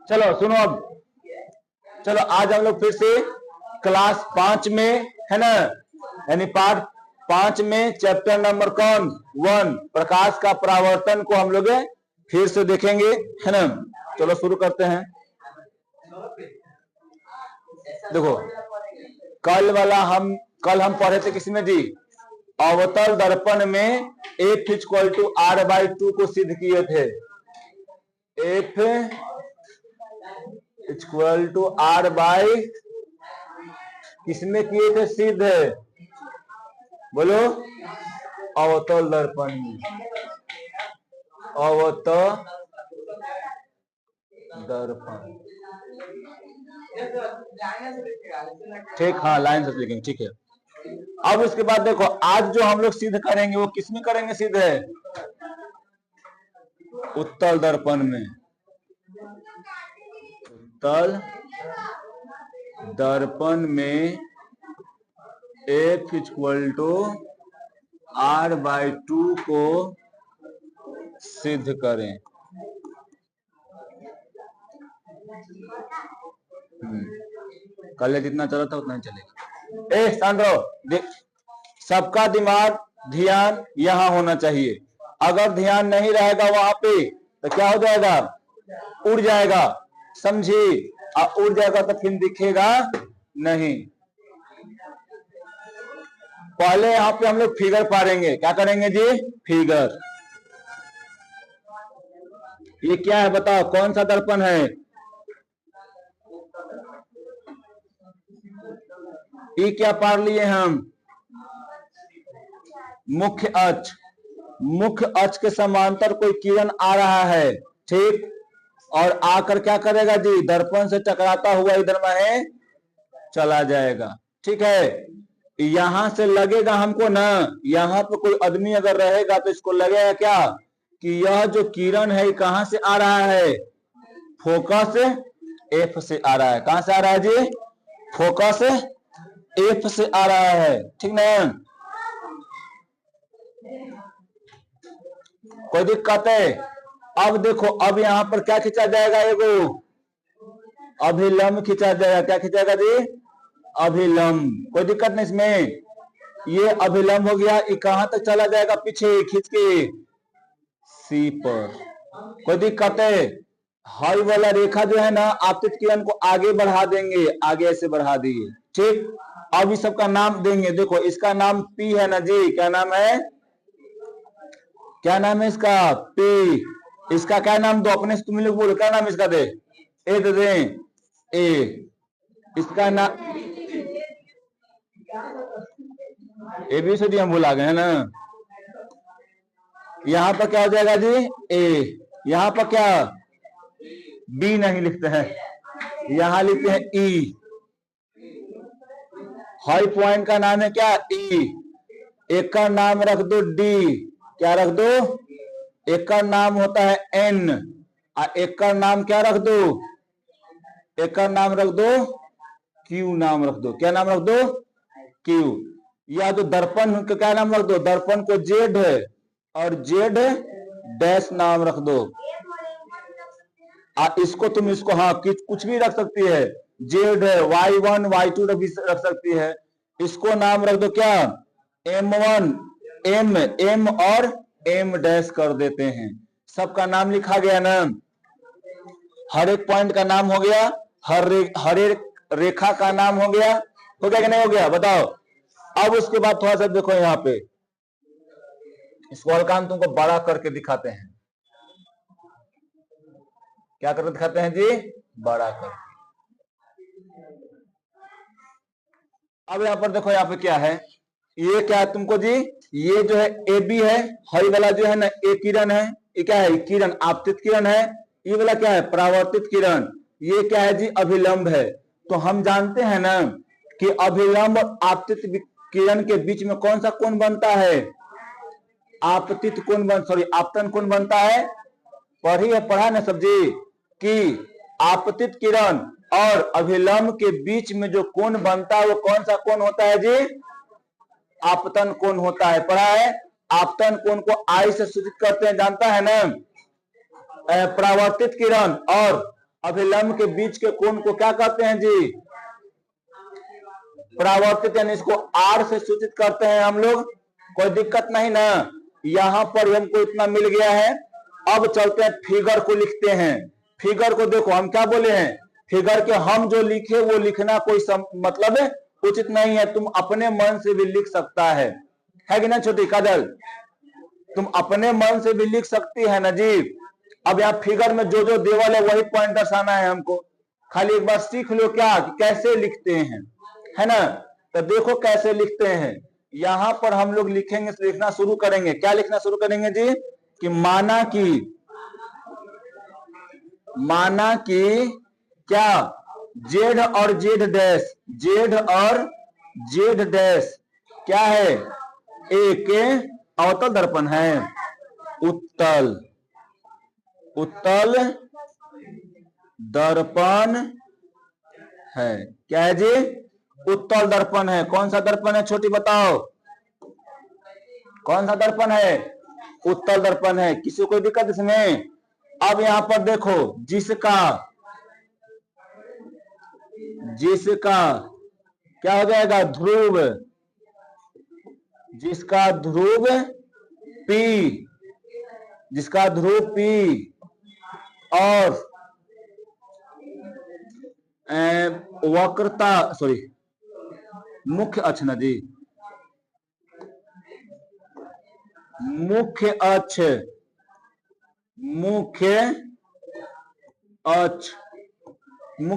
चलो सुनो अब, चलो आज हम लोग फिर से क्लास 5 में है ना, यानी पार्ट 5 में चैप्टर नंबर कौन 1 प्रकाश का परावर्तन को हम लोग फिर से देखेंगे है ना। चलो शुरू करते हैं। देखो कल हम पढ़े थे किसमें जी, अवतल दर्पण में F = R/2 को सिद्ध किए थे। F = R/, किसमें किए थे सिद्ध, बोलो, अवतल दर्पण में, अवतल दर्पण, ठीक, हाँ लाइन से लिखेंगे, ठीक है। अब उसके बाद देखो आज जो हम लोग सिद्ध करेंगे वो किसमें करेंगे सिद्ध है, उत्तल दर्पण में, उत्तल दर्पण में F = R/2 को सिद्ध करें। कल जितना चला था उतना ही चलेगा। ए सांड्रो, सबका दिमाग ध्यान यहां होना चाहिए। अगर ध्यान नहीं रहेगा वहां पे तो क्या हो जाएगा, उड़ जाएगा, समझी, उड़ जाएगा तो फिर दिखेगा नहीं। पहले यहाँ पे हम लोग फिगर पारेंगे, क्या करेंगे जी, फिगर। ये क्या है बताओ, कौन सा दर्पण है, ये क्या पार लिए हम, मुख्य अक्ष, मुख्य अक्ष के समांतर कोई किरण आ रहा है, ठीक, और आकर क्या करेगा जी, दर्पण से टकराता हुआ इधर में चला जाएगा, ठीक है। यहां से लगेगा हमको ना, यहां पे कोई आदमी अगर रहेगा तो इसको लगेगा क्या कि यह जो किरण है कहां से आ रहा है, फोकस F से आ रहा है। कहां से आ रहा है जी, फोकस F से आ रहा है, ठीक ना, कोई दिक्कत है। अब देखो, अब यहां पर क्या खींचा जाएगा, एगो अभिलंब खींचा जाएगा। क्या खींचेगा जी, अभिलंब, कोई दिक्कत नहीं इसमें। ये अभिलंब हो गया, ये कहां तक चला जाएगा, पीछे खींच के C पर, कोई दिक्कत है। हाई वाला रेखा जो है ना, आपतित किरण को आगे बढ़ा देंगे, आगे ऐसे बढ़ा दिए, ठीक। अब इस सबका नाम देंगे, देखो इसका नाम P है ना जी, क्या नाम है, क्या नाम है इसका, P। इसका क्या नाम दो, अपने से तुम लोग बोलो, क्या नाम इसका दे, ए दे दें, ए। इसका नाम ABCD हम भूल आ गए हैं ना। यहां पर क्या हो जाएगा जी, ए। यहां पर क्या, B नहीं लिखते हैं, यहां लिखते हैं E। हाई पॉइंट का नाम है क्या, E। एक का नाम रख दो D, क्या रख दो, एक का नाम होता है N, और एक का नाम क्या रख दो, एक का नाम रख दो Q, नाम रख दो, क्या नाम रख दो, Q। या तो दर्पण का क्या नाम रख दो, दर्पण को Z है और Z' नाम रख दो। इसको तुम इसको हाँ कुछ भी रख सकती है, Z है, Y1 Y2 रख सकती है। इसको नाम रख दो क्या, M1 M और M' कर देते हैं। सबका नाम लिखा गया ना, हर एक पॉइंट का नाम हो गया, हर एक रेखा का नाम हो गया कि नहीं हो गया, बताओ। अब उसके बाद थोड़ा सा देखो यहाँ पे, इसको हल्का हम तुमको बड़ा करके दिखाते हैं। क्या करके दिखाते हैं जी, बड़ा कर। अब यहाँ पर देखो, यहाँ पे क्या है, ये क्या है तुमको जी, ये जो है AB है, हरी वाला जो है ना A किरण है, ये क्या है, किरण आपतित किरण है। ये वाला क्या है, परावर्तित किरण। ये क्या है जी, अभिलंब है। तो हम जानते हैं ना कि अभिलंब आपतित किरण के बीच में कौन सा कोण बनता है, आपतित कोण आपतन कोण बनता है। पढ़ा ना सब्जी कि आपतित किरण और अभिलंब के बीच में जो कोण बनता है वो कौन सा कोण होता है जी, आपतन कोण होता है, पढ़ा है। आपतन कोण को I से सूचित करते हैं, जानता है ना। परावर्तित किरण और अभिलंब के बीच के कोण को क्या कहते हैं जी? परावर्तित, यानी इसको आर से सूचित करते हैं हम लोग। कोई दिक्कत नहीं ना, यहां पर हमको इतना मिल गया है। अब चलते हैं फिगर को लिखते हैं। फिगर को देखो, हम क्या बोले हैं, फिगर के हम जो लिखे वो लिखना कोई मतलब है उचित नहीं है। तुम अपने मन से भी लिख सकता है कि ना छोटी काजल? तुम अपने मन से भी लिख सकती है ना जी। अब यहाँ फिगर में जो जो देवल है वही पॉइंटर्स आना है हमको। खाली एक बार सीख लो क्या कि कैसे लिखते हैं, है ना? तो देखो कैसे लिखते हैं। यहां पर हम लोग लिखेंगे, लिखना शुरू करेंगे। क्या लिखना शुरू करेंगे जी? कि माना कि क्या जेड और जेड डैश, जेड और जेड डैश क्या है? एक अवतल दर्पण है, उत्तल दर्पण है। क्या है जी? उत्तल दर्पण है। कौन सा दर्पण है छोटी, बताओ कौन सा दर्पण है? उत्तल दर्पण है। किसी को कोई दिक्कत इसमें? अब यहां पर देखो, जिसका क्या हो जाएगा? ध्रुव, जिसका ध्रुव P और वक्रता, सॉरी मुख्य अक्ष ना जी, मुख्य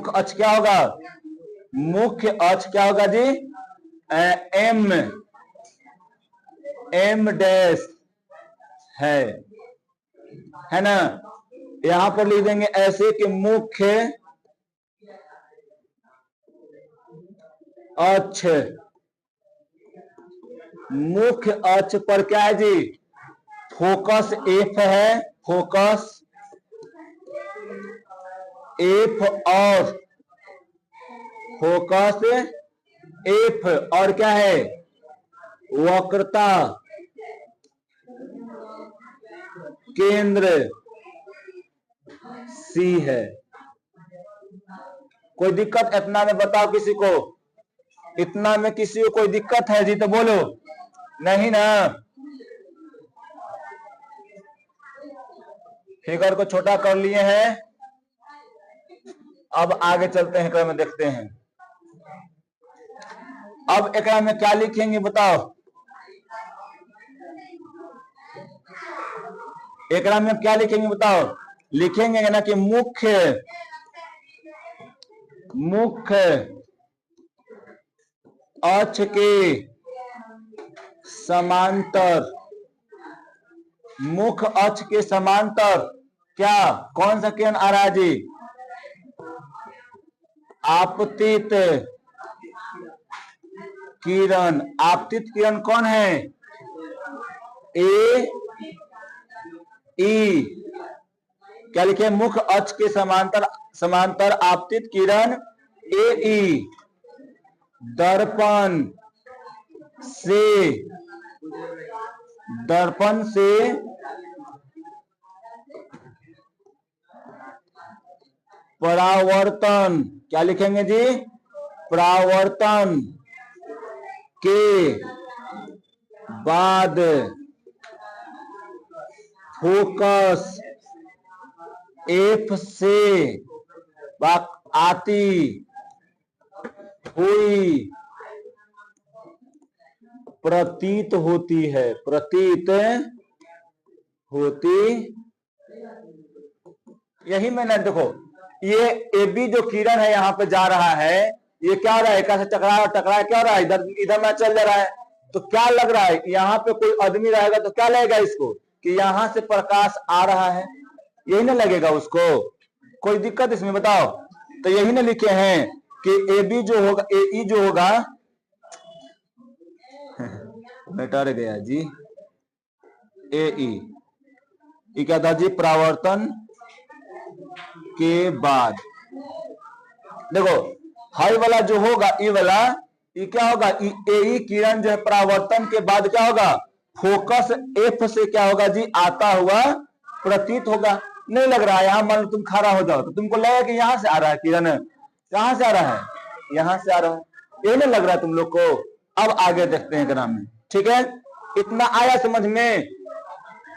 अक्ष क्या होगा? मुख्य अक्ष क्या होगा जी? एम डैश है ना? यहां पर लिख देंगे ऐसे कि मुख्य अक्ष पर क्या है जी? फोकस F है, फोकस F और क्या है? वक्रता केंद्र C है। कोई दिक्कत इतना में बताओ किसी को? इतना में किसी को कोई दिक्कत है जी तो बोलो। नहीं ना? फिगर को छोटा कर लिए हैं। अब आगे चलते हैं, क्रम में देखते हैं। अब एकरा में क्या लिखेंगे बताओ? एकरा में क्या लिखेंगे बताओ? लिखेंगे ना कि मुख्य अक्ष के समांतर, मुख्य अक्ष के समांतर क्या, कौन सा किरण आ रहा है जी? आपतित किरण। आपतित किरण कौन है? ए ई। क्या लिखे? मुख्य अक्ष के समांतर आपतित किरण ए ई दर्पण से परावर्तन, क्या लिखेंगे जी? परावर्तन के बाद फोकस F से आती हुई प्रतीत होती है, यही मैंने देखो, ये AB जो किरण है यहाँ पे जा रहा है, ये क्या हो रहा है? कैसे टकरा क्या हो रहा है? इधर में चल जा रहा है। तो क्या लग रहा है? यहाँ पे कोई आदमी रहेगा तो क्या लगेगा इसको कि यहाँ से प्रकाश आ रहा है, यही ना लगेगा उसको? कोई दिक्कत इसमें बताओ? तो यही ना लिखे हैं कि AB जो होगा, AE जो होगा बेटर गया जी, AE ये क्या था जी? परावर्तन के बाद। देखो हाई वाला जो होगा, ई वाला, ये क्या होगा? AE किरण जो है परावर्तन के बाद क्या होगा? फोकस F से क्या होगा जी? आता हुआ प्रतीत होगा। नहीं लग रहा है। यहाँ मान लो तुम खड़ा हो जाओ तो तुमको लगेगा कि यहाँ से आ रहा है किरण, कहाँ से आ रहा है, यहाँ से आ रहा है, ये नहीं लग रहा है तुम लोग को। अब आगे देखते हैं ग्राम में, ठीक है। इतना आया समझ में,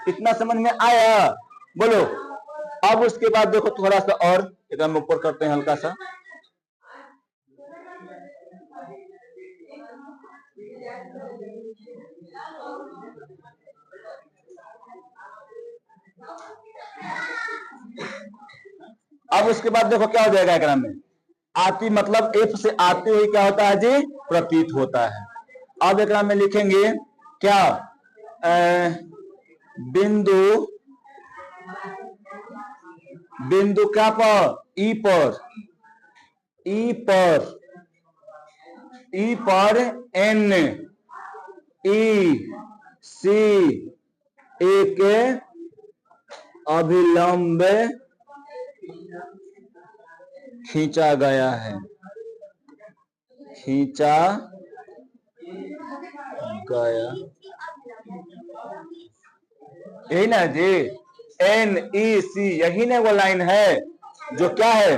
इतना समझ में आया, बोलो। अब उसके बाद देखो थोड़ा सा और एकदम ऊपर करते हैं हल्का सा। अब उसके बाद देखो क्या हो जाएगा ग्राम में, आती मतलब एफ से आती हुई क्या होता है जी, प्रतीत होता है। अब एक में लिखेंगे क्या, बिंदु, बिंदु क्या पर, ई पर, ई पर, ई पर एन, ई सी एक अभिलंब खींचा गया है, खींचा गया, यही ना जी, एन ई सी, यही ना वो लाइन है जो क्या है,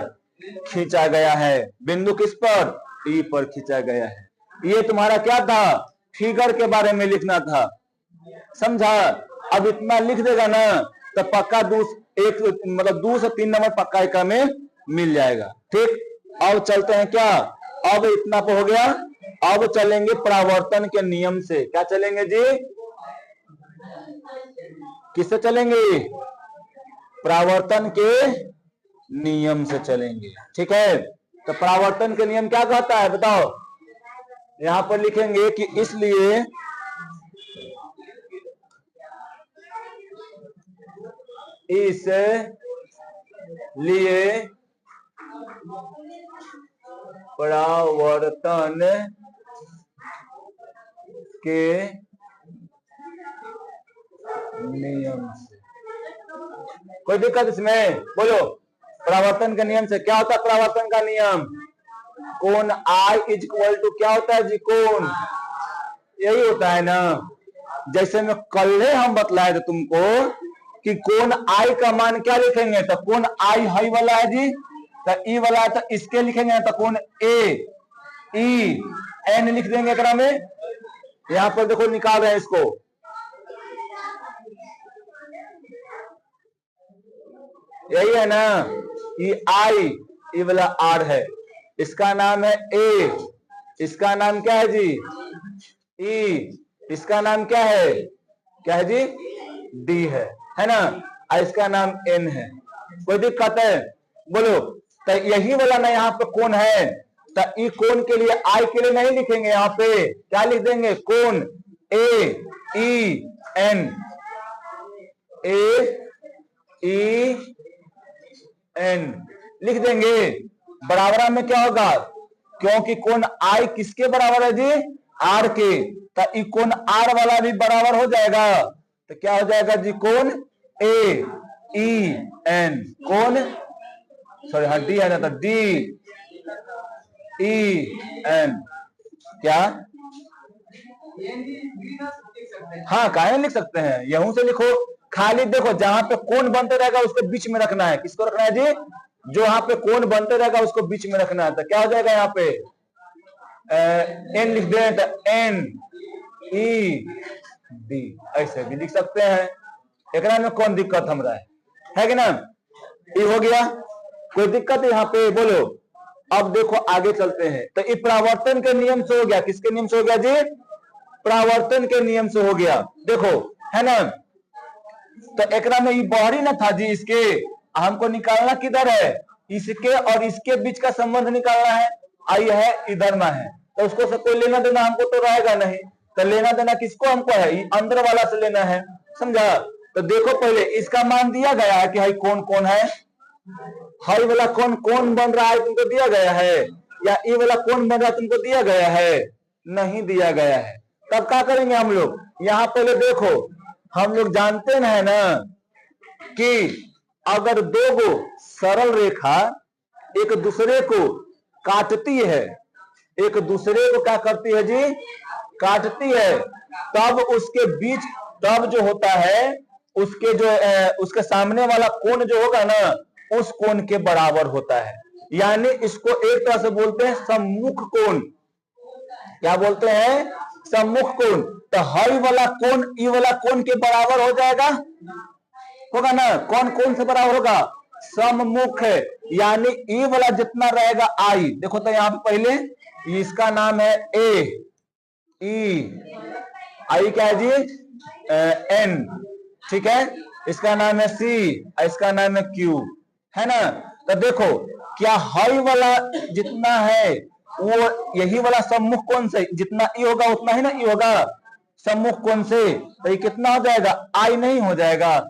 खींचा गया है। बिंदु किस पर, ई पर खींचा गया है। ये तुम्हारा क्या था, फिगर के बारे में लिखना था, समझा। अब इतना लिख देगा ना तो पक्का एक मतलब 2 से 3 नंबर पक्का एक में मिल जाएगा, ठीक। अब चलते हैं क्या, अब इतना तो हो गया। अब चलेंगे परावर्तन के नियम से। क्या चलेंगे जी, किससे चलेंगे, परावर्तन के नियम से चलेंगे, ठीक है। तो परावर्तन के नियम क्या कहता है बताओ। यहां पर लिखेंगे कि इसलिए परावर्तन के नियम से, कोई दिक्कत इसमें, बोलो। परावर्तन के नियम से क्या होता है, परावर्तन का नियम, कोण I इज इक्वल टू क्या होता है जी, कोण, यही होता है ना। जैसे में कल हम बतलाए थे तुमको कि कोण I का मान क्या लिखेंगे, तो कोण I हाई वाला है जी, तो ई वाला है तो इसके लिखेंगे, तो कोण ए ई एन लिख देंगे एकरा में। यहां पर देखो निकाल रहे हैं इसको, यही है ना, ये आई, ये वाला आर है, इसका नाम है ए, इसका नाम क्या है जी, ई, इसका नाम क्या है जी, डी है ना, इसका नाम एन है। कोई दिक्कत है, बोलो। तो यही वाला ना यहाँ पे कौन है, तो ई कोण के लिए आई के लिए नहीं लिखेंगे, यहाँ पे क्या लिख देंगे, कोण ए ई एन, ए ई एन लिख देंगे। बराबर में क्या होगा, क्योंकि कोण आई किसके बराबर है जी, आर के, तो ई कोण आर वाला भी बराबर हो जाएगा। तो क्या हो जाएगा जी, कोण ए ई एन, कोण सॉरी हाँ डी है ना, तो डी ई एन, क्या हाँ काहे लिख सकते हैं, यहूं से लिखो। खाली देखो जहां पे कोण बनते रहेगा उसको बीच में रखना है, किसको रखना है जी, जो यहाँ पे कोण बनते रहेगा उसको बीच में रखना है। तो क्या हो जाएगा यहाँ पे, एन लिख दें तो एन ई डी, ऐसे भी लिख सकते हैं। एक में कौन दिक्कत हमरा है कि ना, ये हो गया, कोई दिक्कत है यहाँ पे, बोलो। अब देखो आगे चलते हैं, तो ये परावर्तन के नियम से हो गया, किसके नियम से हो गया जी, परावर्तन के नियम से हो गया, देखो है ना। तो एकरा में ये बाहरी ना था जी, इसके हमको निकालना किधर है, इसके और इसके बीच का संबंध निकालना है, आई है इधर में है, तो उसको से कोई लेना देना हमको तो रहेगा नहीं। तो लेना देना किसको हमको है, ये अंदर वाला से लेना है, समझा। तो देखो पहले इसका मान दिया गया है कि हाई कौन कौन है, हाई वाला कौन कौन बन रहा है तुमको दिया गया है, या ये वाला कौन बन रहा है तुमको दिया गया है, नहीं दिया गया है। तब क्या करेंगे हम लोग, यहाँ पहले देखो, हम लोग जानते हैं ना कि अगर दो गो सरल रेखा एक दूसरे को काटती है, एक दूसरे को क्या करती है जी, काटती है, तब उसके बीच, तब जो होता है उसके जो उसके सामने वाला कोण जो होगा ना उस कोण के बराबर होता है। यानी इसको एक तरह से बोलते हैं सम्मुख कोण। क्या बोलते हैं? सम्मुख कोण। तो हाई वाला कोण ई वाला कोण के बराबर हो जाएगा, होगा ना? कौन कौन से बराबर होगा? सम्मुख है। यानी ई वाला जितना रहेगा आई, देखो तो यहां पे पहले इसका नाम है ए, ई, आई क्या है जी? एन, ठीक है। इसका नाम है सी, इसका नाम है क्यू, है ना? तो देखो क्या हाई वाला जितना है वो यही वाला सम्मुख कोण से जितना ई होगा उतना ही ना ई होगा सम्मुख कोण से। तो ये कितना हो जाएगा? आई नहीं हो जाएगा?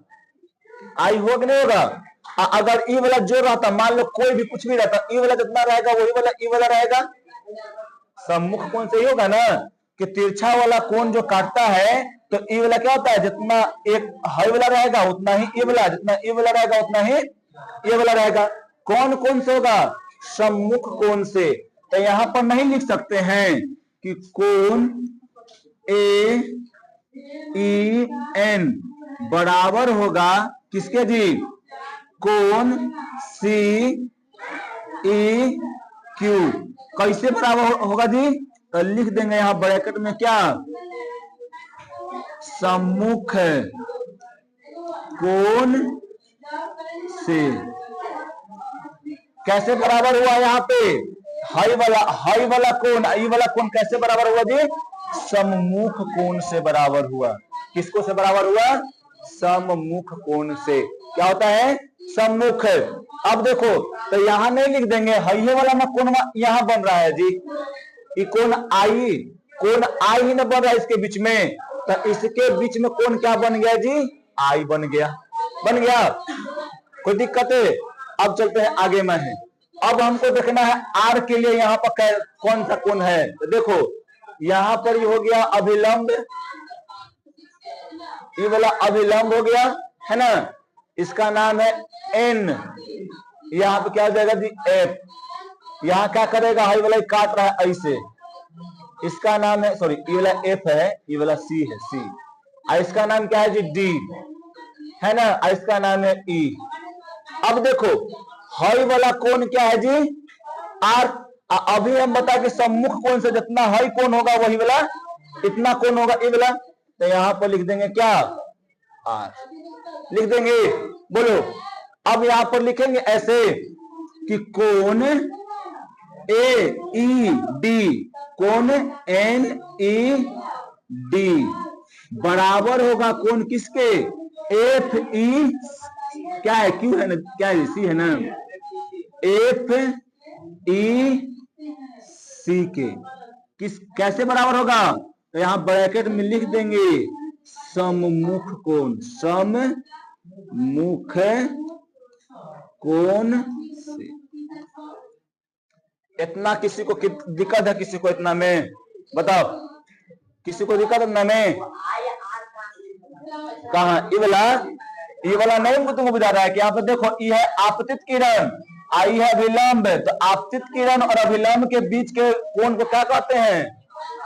आई हो कि नहीं होगा? अगर ई वाला जो रहता, मान लो कोई भी कुछ भी रहता, ई वाला जितना रहेगा वही वाला ई वाला रहेगा। सम्मुख कोण से ही होगा ना कि तिरछा वाला कोण जो काटता है तो ई वाला क्या होता है? जितना एक हाई वाला रहेगा उतना ही ई वाला, जितना ई वाला रहेगा उतना ही ये वाला रहेगा। कौन कौन से होगा? सम्मुख कोण से। तो यहां पर नहीं लिख सकते हैं कि कोण ए ई एन बराबर होगा किसके जी? कोण सी ई क्यू। कैसे बराबर होगा जी? तो लिख देंगे यहां ब्रैकेट में क्या? सम्मुख कोण से। कैसे बराबर हुआ? यहाँ पे हाई वाला कोण ई वाला कोण कैसे बराबर हुआ जी? सम्मुख कोण से बराबर हुआ। किसको से बराबर हुआ? सम्मुख कोण से। क्या होता है? सम्मुख। अब देखो तो यहां नहीं लिख देंगे हाई वाला ना कोण यहां बन रहा है जी, ये कोण आई ही ना बन रहा है इसके बीच में। तो इसके बीच में कोण क्या बन गया जी? आई बन गया। बन गया, कोई दिक्कत है? अब चलते हैं आगे में है। अब हमको देखना है आर के लिए यहाँ पर कौन सा कोण है। तो देखो यहाँ पर ये हो गया अभिलंब, ये वाला अभिलंब हो गया, है ना? इसका नाम है एन। यहाँ पे क्या हो जाएगा जी? एफ। यहाँ क्या करेगा? हाई वाला काट रहा है ऐसे, इसका नाम है, सॉरी ये वाला एफ है, ये वाला सी है, सी। इसका नाम क्या है जी? डी, है ना? इसका नाम है ई। अब देखो हाई वाला कोण क्या है जी? आर। अभी हम बता कि सम्मुख कोण से जितना हाई कोण होगा वही वाला इतना कोण होगा ये वाला। तो यहां पर लिख देंगे क्या? आर लिख देंगे। बोलो अब यहां पर लिखेंगे ऐसे कि कोण ए ई डी, कोण एन ई डी बराबर होगा कोण किसके? एफ ई क्या है? क्यू है ना? क्या है? सी है ना? एफ ई सी के। किस कैसे बराबर होगा? तो यहां ब्रैकेट में लिख देंगे सम्मुख कोण, सम्मुख कोण से। इतना किसी को दिक्कत है? किसी को इतना में बताओ, किसी को दिक्कत इतना में? कहा ये वाला नहीं तुमको बुझा रहा है कि यहाँ पे देखो ये है आपतित किरण, आई है अभिलंब। तो आपतित किरण और अभिलंब के बीच के कोण को क्या कहते हैं?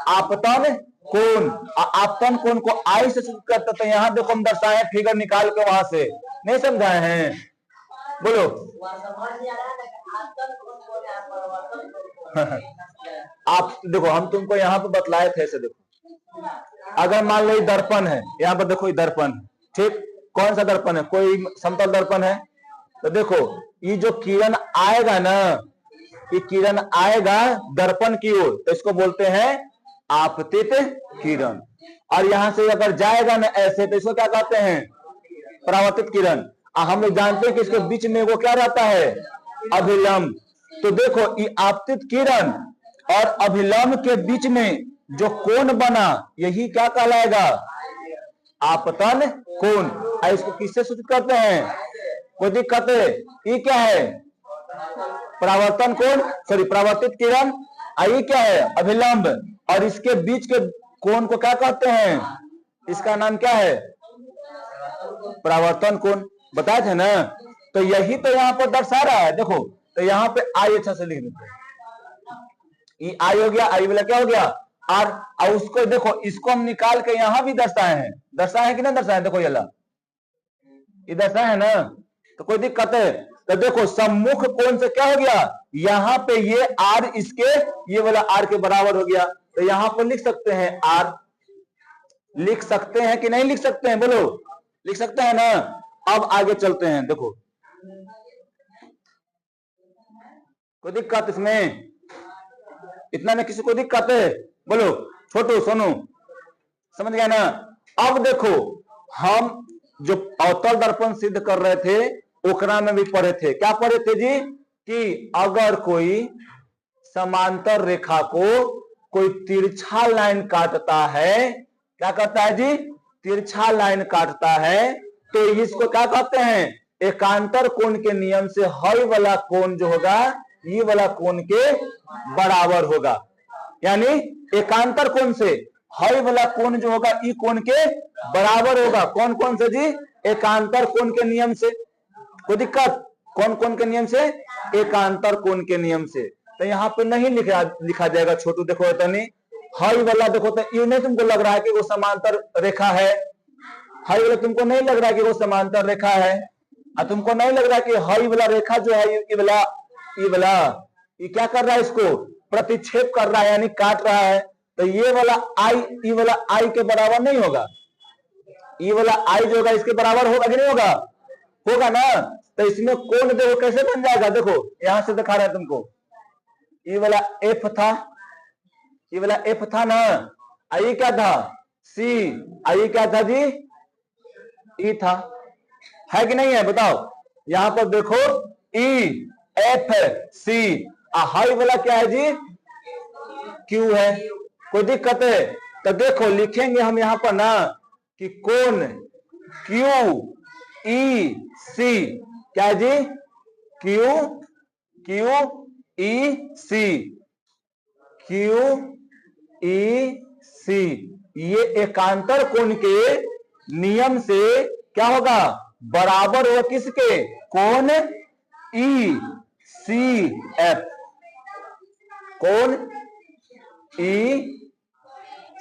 आपतन कोण। आपतन कोण को आई से सूचित करते। तो यहाँ देखो हम दर्शाए फिगर निकाल के वहां से, नहीं समझाए हैं? बोलो आप देखो हम तुमको यहाँ पे बतलाए थे ऐसे। देखो अगर मान लो दर्पण है, यहाँ पर देखो दर्पण, ठीक? कौन सा दर्पण है? कोई समतल दर्पण है। तो देखो ये जो किरण आएगा ना, ये किरण आएगा दर्पण की ओर, तो इसको बोलते हैं आपतित किरण। और यहां से अगर जाएगा ना ऐसे, तो इसको क्या कहते हैं? परावर्तित किरण। हम लोग जानते हैं कि इसके बीच में वो क्या रहता है? अभिलंब। तो देखो ये आपतित किरण और अभिलंब के बीच में जो कोण बना यही क्या कहलाएगा? आपतन कोण। इसको किससे सूचित करते हैं? कोई दिक्कत है? ये क्या है? परावर्तन कोण, सॉरी परावर्तित किरण। ये क्या है? अभिलंब। और इसके बीच के कोण को क्या कहते हैं? इसका नाम क्या है? परावर्तन कोण। बताए थे ना? तो यही तो यहाँ पर दर्शा रहा है। देखो तो यहाँ पे आई अच्छा से लिख देते हैं। ये आई हो गया, आई वाला क्या हो गया? आर। और उसको देखो इसको हम निकाल के यहां भी दर्शाए हैं। दर्शाए कि नहीं दर्शाए? देखो ये इधर से है ना, तो कोई दिक्कत है? तो देखो सम्मुख कोण से क्या हो गया, यहां पे ये आर इसके ये वाला आर के बराबर हो गया, तो यहां पर लिख सकते हैं आर। लिख सकते हैं कि नहीं लिख सकते हैं, बोलो लिख सकते हैं ना। अब आगे चलते हैं, देखो कोई दिक्कत इसमें, इतना में किसी को दिक्कत है? बोलो छोटू सोनू, समझ गया ना। अब देखो हम जो अवतल दर्पण सिद्ध कर रहे थे ओकरा में भी पढ़े थे, क्या पढ़े थे जी, कि अगर कोई समांतर रेखा को कोई तिरछा लाइन काटता है, क्या करता है जी, तिरछा लाइन काटता है, तो इसको क्या कहते हैं, एकांतर कोण के नियम से हर वाला कोण जो होगा ये वाला कोण के बराबर होगा। यानी एकांतर कोण से हर वाला कोण जो होगा ई कोण के बराबर होगा। कौन कौन से जी, एकांतर कोण के नियम से। कोई दिक्कत, कौन कौन के नियम से, एकांतर कोण के नियम से। तो यहाँ पे नहीं लिखा जाएगा छोटू, देखो तनी हाई वाला देखो, तो ये नहीं तुमको लग रहा है कि वो समांतर रेखा है, हाई वाला तुमको नहीं लग रहा है कि वो समांतर रेखा है, और तुमको नहीं लग रहा है कि हाई वाला रेखा जो है ये वाला ये क्या कर रहा है, इसको प्रतिच्छेद कर रहा है यानी काट रहा है। तो ये वाला आई, ये वाला आई के बराबर नहीं होगा, ये वाला आई जो होगा इसके बराबर होगा कि नहीं होगा, होगा ना। तो इसमें कोण देखो कैसे बन जाएगा, देखो यहां से दिखा रहा है तुमको, ये वाला एफ था, ये वाला एफ था ना, आई क्या था सी, आई क्या था जी, ई था, है कि नहीं है बताओ। यहां पर देखो ई एफ सी, हाई वाला क्या है जी, क्यू है। कोई दिक्कत है? तो देखो लिखेंगे हम यहां पर ना कि कोण क्यू ई सी, क्या है जी, क्यू ई सी, क्यू ई सी, ये एकांतर कोण के नियम से क्या होगा, बराबर होगा किसके, कोण ई सी एफ, कोण ई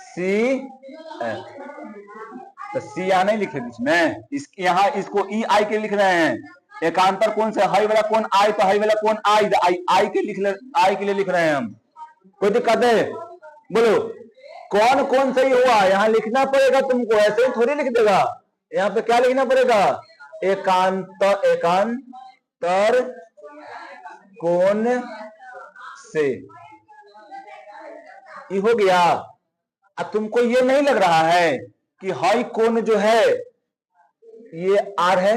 सी एफ। तो सी यहां नहीं लिखे बीच में, यहां इसको ई आई के लिख रहे हैं, एकांतर कोण से हाई वाला कोण आई, तो हाई वाला कोण आई, आई के लिए लिख रहे हैं हम। कोई दिक्कत है? बोलो कौन कौन सही हुआ, यहां लिखना पड़ेगा तुमको, ऐसे ही थोड़ी लिख देगा, यहाँ पे क्या लिखना पड़ेगा, एकांतर कोण से, ये हो गया। अब तुमको ये नहीं लग रहा है कि हाई कोण जो है ये आर है,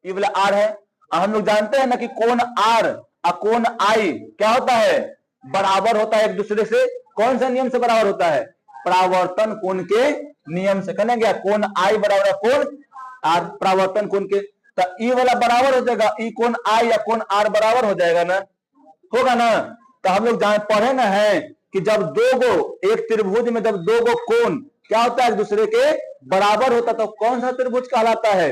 ये वाला आर है, हम लोग जानते हैं ना कि कोण आर और कोण आई क्या होता है, बराबर होता है एक दूसरे से। कौन सा नियम से बराबर होता है, परावर्तन कोण के नियम से। कहने गया कोण आई बराबर कोण आर, परावर्तन कोण के, तो ई वाला बराबर हो जाएगा, ई कोण आई या कोण आर बराबर हो जाएगा ना, होगा ना। तो हम लोग पढ़े ना है कि जब एक त्रिभुज में जब दो गो कोण क्या होता है एक दूसरे के बराबर होता, तो कौन सा त्रिभुज कहलाता है,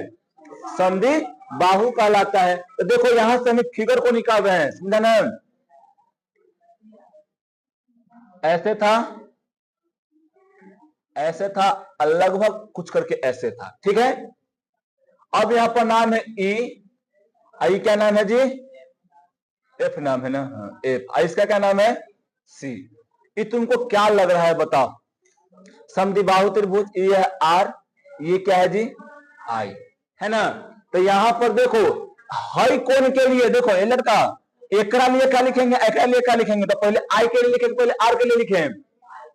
संधि बाहु कहलाता है। तो देखो यहां से हम फिगर को निकाल रहे हैं, समझा ना, ऐसे था लगभग कुछ करके ऐसे था, ठीक है। अब यहां पर नाम है ई, आई क्या नाम है जी, एफ नाम है ना, एफ, आई इसका क्या नाम है सी। ये तुमको क्या लग रहा है बताओ, समद्विबाहु त्रिभुज, ये है आर, ये क्या है जी आई, है ना। तो यहां पर देखो हाई कोण के लिए देखो ये लड़का एकरा लिए क्या लिखेंगे, एकरा लिए क्या लिखेंगे, तो पहले आई के लिए लिखेंगे, पहले आर के लिए लिखें,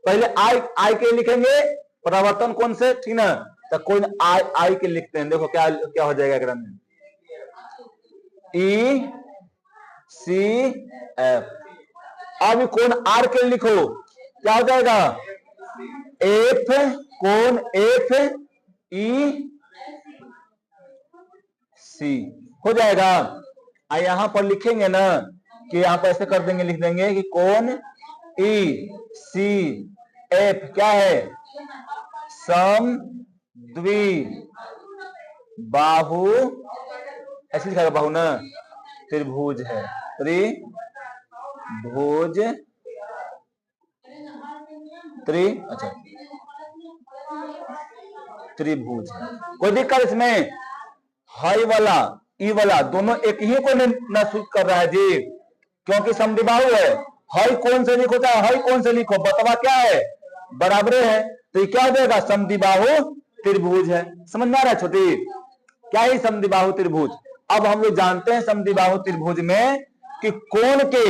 पहले आई के लिए लिखेंगे परावर्तन कोण से, ठीक ना। तो कोण आई के लिखते हैं, देखो क्या क्या हो जाएगा एकरा में, ई सी एफ। अब कोण आर के लिए लिखो, क्या हो जाएगा, एफ, कोण एफ ई सी हो जाएगा। यहां पर लिखेंगे ना कि यहां पर ऐसे कर देंगे, लिख देंगे कि कोण ई सी एफ क्या है, समद्वि बाहु, ऐसे लिखा बाहु ना, त्रिभुज है, त्रिभुज, अच्छा त्रिभुज। कोई दिक्कत इसमें, हाई वाला ई वाला दोनों एक ही को न सूचित कर रहा है जी, क्योंकि समद्विबाहु है। हाई कौन से लिखो चाहे हाई कौन से लिखो, बतवा क्या है, बराबरे है। तो ये क्या हो जाएगा, समद्विबाहु त्रिभुज है। समझ में आ रहा है छोटी, क्या है समद्विबाहु त्रिभुज। अब हम लोग जानते हैं समद्विबाहु त्रिभुज में कि कोण के,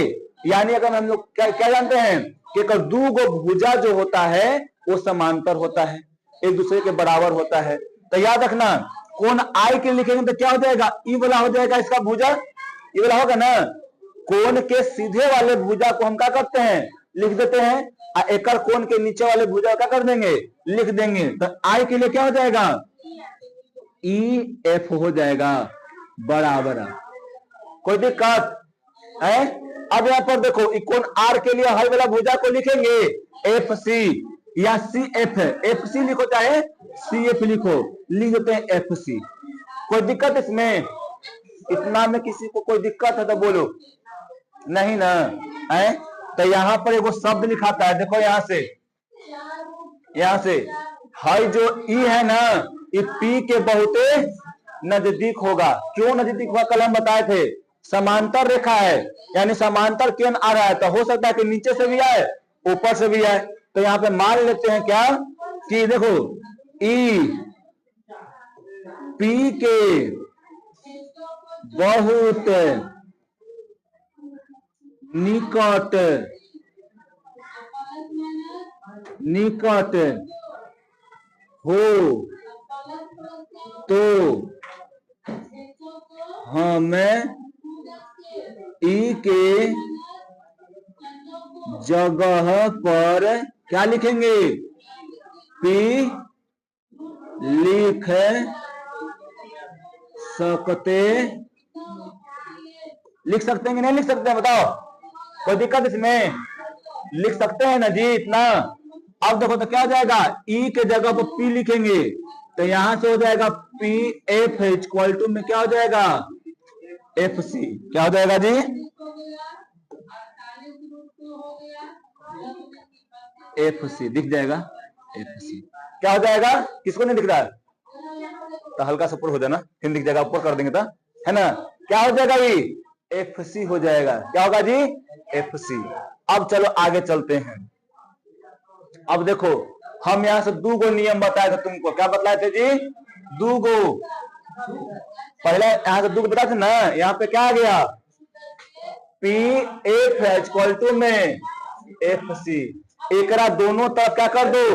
यानी अगर हम लोग क्या जानते हैं कि अगर दो गो भुजा जो होता है वो समांतर होता है, एक दूसरे के बराबर होता है। तो याद रखना कोण आई के लिखेंगे तो क्या हो जाएगा, ई वाला हो जाएगा इसका भुजा, ई वाला होगा ना। कोण के सीधे वाले भुजा को हम क्या करते हैं, लिख देते हैं, एकड़ कोण के नीचे वाले भुजा क्या कर देंगे, लिख देंगे। तो आई के लिए क्या हो जाएगा, ई एफ हो जाएगा बराबर। कोई दिक्कत है। अब यहाँ पर देखो कोण आर के लिए हाई वाला भुजा को लिखेंगे एफ सी या सी एफ, एफ सी लिखो चाहे सी एफ लिखो, लिख देते हैं एफ सी। कोई दिक्कत इसमें, इतना में किसी को कोई दिक्कत है तो बोलो, नहीं ना है। तो यहाँ पर एगो शब्द लिखाता है, देखो यहाँ से हाई जो ई है ना, ये पी के बहुते नजदीक होगा। क्यों नजदीक होगा, कल हम बताए थे, समांतर रेखा है, यानी समांतर केन आ रहा है, तो हो सकता है कि नीचे से भी आए ऊपर से भी आए। तो यहाँ पे मान लेते हैं क्या कि देखो ई पी के बहुत निकट हो तो हमें ई के जगह पर क्या लिखेंगे, पी लिख सकते हैं कि नहीं लिख सकते हैं, बताओ। कोई दिक्कत इसमें, लिख सकते हैं ना जी इतना। अब देखो तो क्या हो जाएगा, ई के जगह पर पी लिखेंगे तो यहां से हो जाएगा पी एफ इक्वल टू में क्या हो जाएगा, एफ सी। क्या हो जाएगा जी, एफ सी दिख जाएगा, एफ सी क्या हो जाएगा, किसको नहीं दिख रहा है तो हल्का सा ऊपर हो जाना, फिर दिख जाएगा, ऊपर कर देंगे तो, है ना। क्या हो जाएगा ये, एफ सी हो जाएगा। क्या होगा जी, एफ सी। अब चलो आगे चलते हैं। अब देखो हम यहां से दो गो नियम बताए थे तुमको, क्या बताए थे जी, दो गो। पहले यहां से दो गो बताए थे ना, यहाँ पे क्या आ गया, पी एफ इक्वल टू में एफ सी। एक दोनों तरफ क्या कर दो,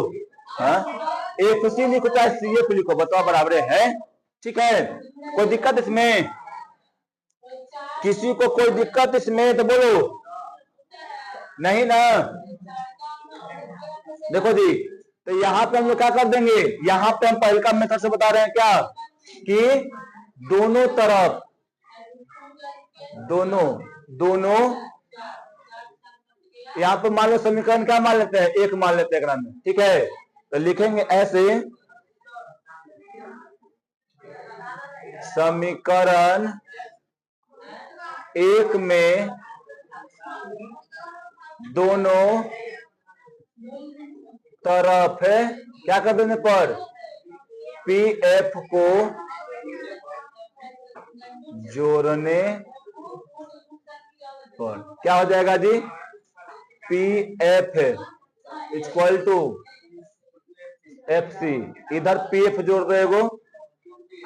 एफ सी लिखो चाहे सी एफ लिखो, बताओ बराबर है, ठीक है। कोई दिक्कत इसमें, किसी को कोई दिक्कत इसमें तो बोलो, नहीं ना। देखो जी, तो यहाँ पे हम लोग क्या कर देंगे, यहाँ पे हम पहले का मेथड से बता रहे हैं क्या कि दोनों तरफ, दोनों यहाँ पे मान लो समीकरण क्या मान लेते हैं, एक मान लेते हैं में, ठीक है। तो लिखेंगे ऐसे, समीकरण एक में दोनों तरफ क्या कर देने पर पी एफ को जोड़ने पर क्या हो जाएगा जी, P F equal to F C. इधर पी एफ जोड़ दो एगो,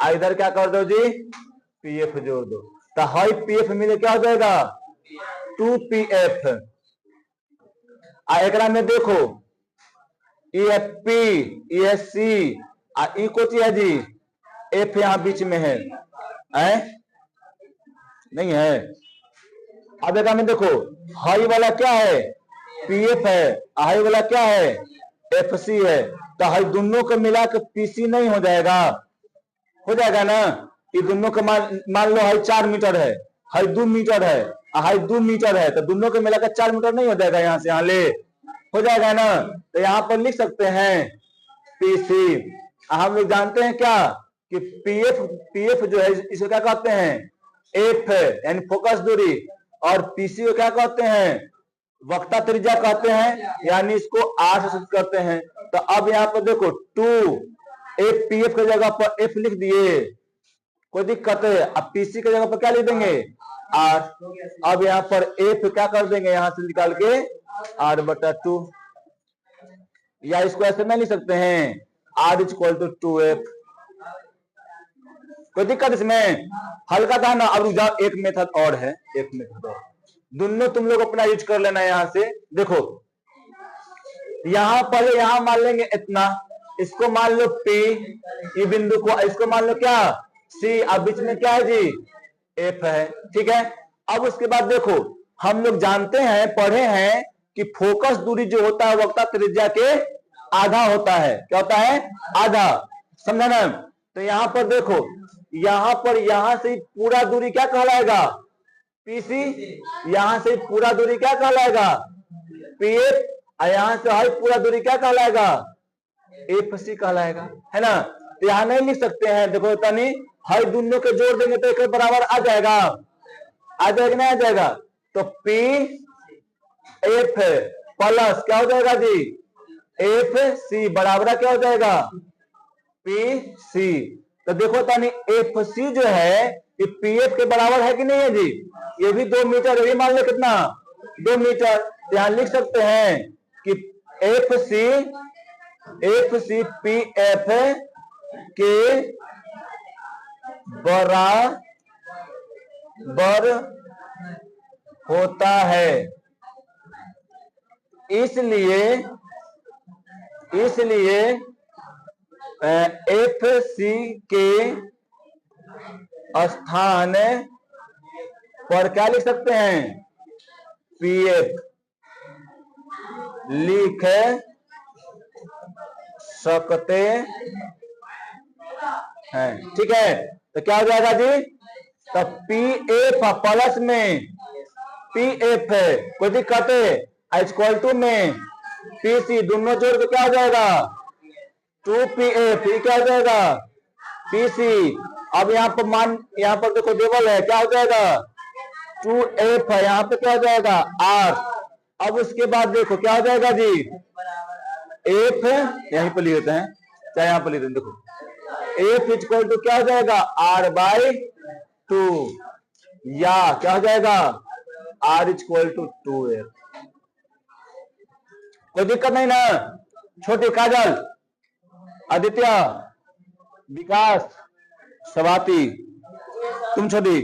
इधर क्या कर दो जी, पी एफ जोड़ दो, तो हाई पी एफ मिले क्या हो जाएगा, 2 PF। एक में देखो EFP ESC ई को है जी, एफ यहां बीच में है, नहीं है। अब एक में देखो हाई वाला क्या है, PF है, हाई वाला क्या है, FC है। तो हाई दोनों को मिला के PC नहीं हो जाएगा, हो जाएगा ना। ये दोनों का मान लो हाई 4 मीटर है, हाई 2 मीटर है, हाई 2 मीटर है, तो दोनों को मिलाकर 4 मीटर नहीं हो जाएगा, यहाँ से यहाँ ले हो जाएगा ना। तो यहाँ पर लिख सकते हैं PC। हम लोग जानते हैं क्या कि PF जो है इसे क्या कहते हैं, एफ यानी फोकस दूरी, और PC को क्या कहते हैं, वक्रता त्रिज्या कहते हैं, यानी इसको 8 से सूचित करते हैं। तो अब यहाँ पर देखो 2 PF की जगह पर F लिख दिए, कोई दिक्कत है? अब पीसी की जगह पर क्या लिख देंगे? आर। अब यहाँ पर एफ क्या कर देंगे यहां से निकाल के? r/2, या इसको ऐसे में लिख सकते हैं r = 2f। कोई दिक्कत इसमें? हल्का था ना। अब जाओ, एक मेथड और है, एक मेथड और, दोनों तुम लोग अपना यूज कर लेना। यहां से देखो, यहां पर यहां मान लेंगे इतना, इसको मान लो P, ये बिंदु को, इसको मान लो क्या? C। अब बीच में क्या है जी? F है। ठीक है। अब उसके बाद देखो, हम लोग जानते हैं, पढ़े हैं कि फोकस दूरी जो होता है वक्ता त्रिज्या के आधा होता है। क्या होता है? आधा। समझा ना? तो यहां पर देखो, यहां पर यहां से पूरा दूरी क्या कहलाएगा? PC। यहां से पूरा दूरी क्या कहलाएगा? PF। और यहां से हर पूरा दूरी क्या कहलाएगा? FC कहलाएगा, है ना? तो यहां नहीं लिख सकते हैं, देखो तनी, हर दोनों के जोड़ देंगे तो एक बराबर आ जाएगा। आ जाएगा नहीं आ जाएगा? तो PF प्लस क्या हो जाएगा जी? FC बराबर क्या हो जाएगा? PC। तो देखो तनी, FC जो है ये PF के बराबर है कि नहीं है जी? ये भी 2 मीटर, ये मान लो कितना? 2 मीटर। यहां लिख सकते हैं कि FC PF के बराबर होता है। इसलिए FC के स्थान पर क्या लिख सकते हैं? PF लिख सकते हैं। ठीक है। तो क्या हो जाएगा जी? तो PF प्लस में PF है, कोई दिक्कत है, इक्वल टू में PC, दोनों जोड़ के क्या हो जाएगा? 2PF। ये क्या हो जाएगा? PC। अब यहाँ पर यहाँ पर देखो डेबल है, क्या हो जाएगा? 2F है, यहाँ पे क्या हो जाएगा? R। अब उसके बाद देखो क्या हो जाएगा जी? F यहीं पर लिखते हैं, चाहे यहाँ पर लिखते हैं, देखो F इक्वल टू क्या हो जाएगा? R/2, या क्या हो जाएगा? R = 2F। कोई दिक्कत नहीं ना? छोटे काजल, आदित्य, विकास, स्वाति, तुम छोटी,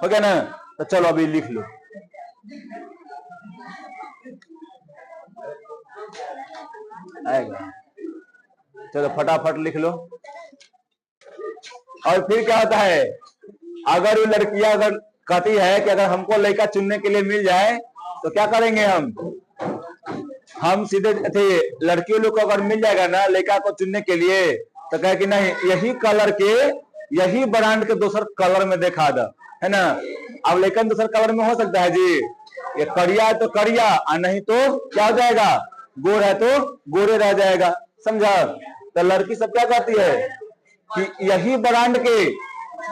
हो गया ना? तो चलो अभी लिख लो। आएगा, चलो फटाफट लिख लो। और फिर क्या होता है, अगर वो लड़कियां अगर कहती है कि अगर हमको लड़का चुनने के लिए मिल जाए तो क्या करेंगे? हम सीधे थे, लड़कियों लोग को अगर मिल जाएगा ना लड़का को चुनने के लिए, तो कहे कि नहीं, यही कलर के, यही ब्रांड के दूसर कलर में देखा दो, है ना? अब लेकिन दूसर कलर में हो सकता है जी, ये करिया है तो करिया, और नहीं तो क्या हो जाएगा? गोर है तो गोरे रह जाएगा। समझा? तो लड़की सब क्या कहती है कि यही ब्रांड के,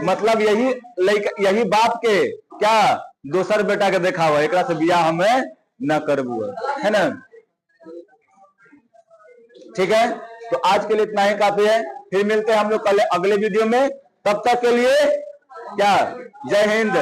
मतलब यही बाप के क्या दोसर बेटा के देखा हुआ, एक से बियाह हमें न करबू, है ना? ठीक है। तो आज के लिए इतना ही काफी है, फिर मिलते हैं हम लोग कल अगले वीडियो में। तब तक के लिए क्या, जय हिंद।